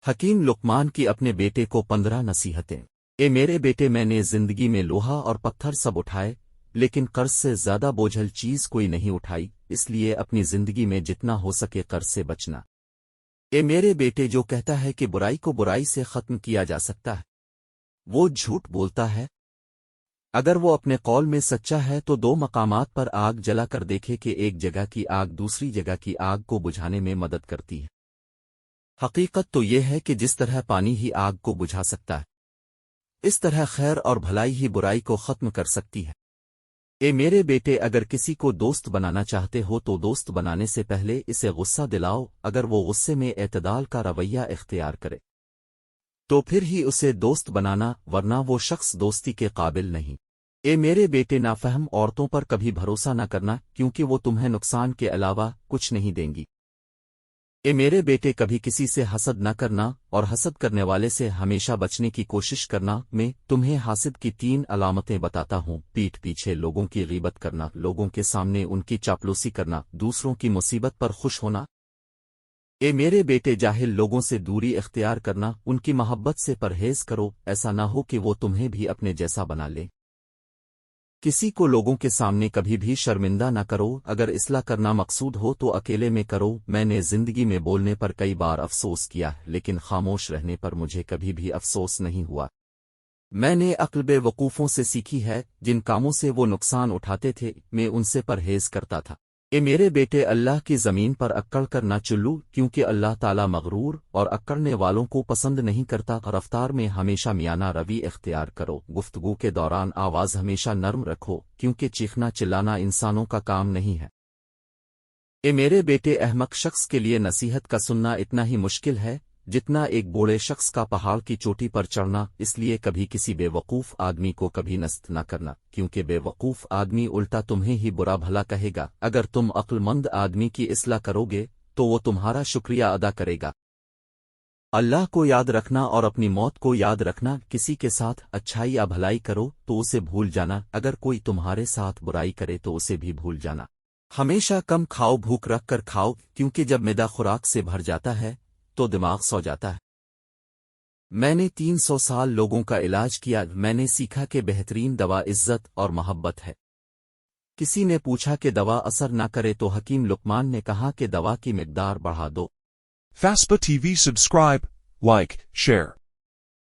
حکیم لقمان کی اپنے بیٹے کو 15 نصیحتیں۔ اے میرے بیٹے، میں نے زندگی میں لوہا اور پتھر سب اٹھائے، لیکن قرض سے زیادہ بوجھل چیز کوئی نہیں اٹھائی، اس لیے اپنی زندگی میں جتنا ہو سکے قرض سے بچنا۔ اے میرے بیٹے، جو کہتا ہے کہ برائی کو برائی سے ختم کیا جا سکتا ہے، وہ جھوٹ بولتا ہے۔ اگر وہ اپنے قول میں سچا ہے تو 2 مقامات پر آگ جلا کر دیکھے کہ ایک جگہ کی آگ دوسری جگہ کی آگ کو بجھانے میں مدد کرتی ہے۔ حقیقت تو یہ ہے کہ جس طرح پانی ہی آگ کو بجھا سکتا ہے، اس طرح خیر اور بھلائی ہی برائی کو ختم کر سکتی ہے۔ اے میرے بیٹے، اگر کسی کو دوست بنانا چاہتے ہو تو دوست بنانے سے پہلے اسے غصہ دلاؤ، اگر وہ غصے میں اعتدال کا رویہ اختیار کرے تو پھر ہی اسے دوست بنانا، ورنہ وہ شخص دوستی کے قابل نہیں۔ اے میرے بیٹے، نافہم عورتوں پر کبھی بھروسہ نہ کرنا، کیونکہ وہ تمہیں نقصان کے علاوہ کچھ نہیں دیں گی۔ اے میرے بیٹے، کبھی کسی سے حسد نہ کرنا، اور حسد کرنے والے سے ہمیشہ بچنے کی کوشش کرنا۔ میں تمہیں حاسد کی 3 علامتیں بتاتا ہوں: پیٹھ پیچھے لوگوں کی غیبت کرنا، لوگوں کے سامنے ان کی چاپلوسی کرنا، دوسروں کی مصیبت پر خوش ہونا۔ اے میرے بیٹے، جاہل لوگوں سے دوری اختیار کرنا، ان کی محبت سے پرہیز کرو، ایسا نہ ہو کہ وہ تمہیں بھی اپنے جیسا بنا لیں۔ کسی کو لوگوں کے سامنے کبھی بھی شرمندہ نہ کرو، اگر اصلاح کرنا مقصود ہو تو اکیلے میں کرو۔ میں نے زندگی میں بولنے پر کئی بار افسوس کیا، لیکن خاموش رہنے پر مجھے کبھی بھی افسوس نہیں ہوا۔ میں نے عقل بے وقوفوں سے سیکھی ہے، جن کاموں سے وہ نقصان اٹھاتے تھے میں ان سے پرہیز کرتا تھا۔ اے میرے بیٹے، اللہ کی زمین پر اکڑ کر نہ چلو، کیونکہ اللہ تعالیٰ مغرور اور اکڑنے والوں کو پسند نہیں کرتا۔ رفتار میں ہمیشہ میانہ روی اختیار کرو، گفتگو کے دوران آواز ہمیشہ نرم رکھو، کیونکہ چیخنا چلانا انسانوں کا کام نہیں ہے۔ اے میرے بیٹے، احمق شخص کے لیے نصیحت کا سننا اتنا ہی مشکل ہے جتنا ایک بوڑھے شخص کا پہاڑ کی چوٹی پر چڑھنا، اس لیے کبھی کسی بے وقوف آدمی کو کبھی نصیحت نہ کرنا، کیونکہ بے وقوف آدمی الٹا تمہیں ہی برا بھلا کہے گا۔ اگر تم عقل مند آدمی کی اصلاح کرو گے تو وہ تمہارا شکریہ ادا کرے گا۔ اللہ کو یاد رکھنا اور اپنی موت کو یاد رکھنا۔ کسی کے ساتھ اچھائی یا بھلائی کرو تو اسے بھول جانا، اگر کوئی تمہارے ساتھ برائی کرے تو اسے بھی بھول جانا۔ ہمیشہ کم کھاؤ، بھوک رکھ کر کھاؤ، کیونکہ جب معدہ خوراک سے بھر جاتا ہے تو دماغ سو جاتا ہے۔ میں نے 300 سال لوگوں کا علاج کیا، میں نے سیکھا کہ بہترین دوا عزت اور محبت ہے۔ کسی نے پوچھا کہ دوا اثر نہ کرے تو حکیم لقمان نے کہا کہ دوا کی مقدار بڑھا دو۔ FASPA TV. Subscribe, like, share.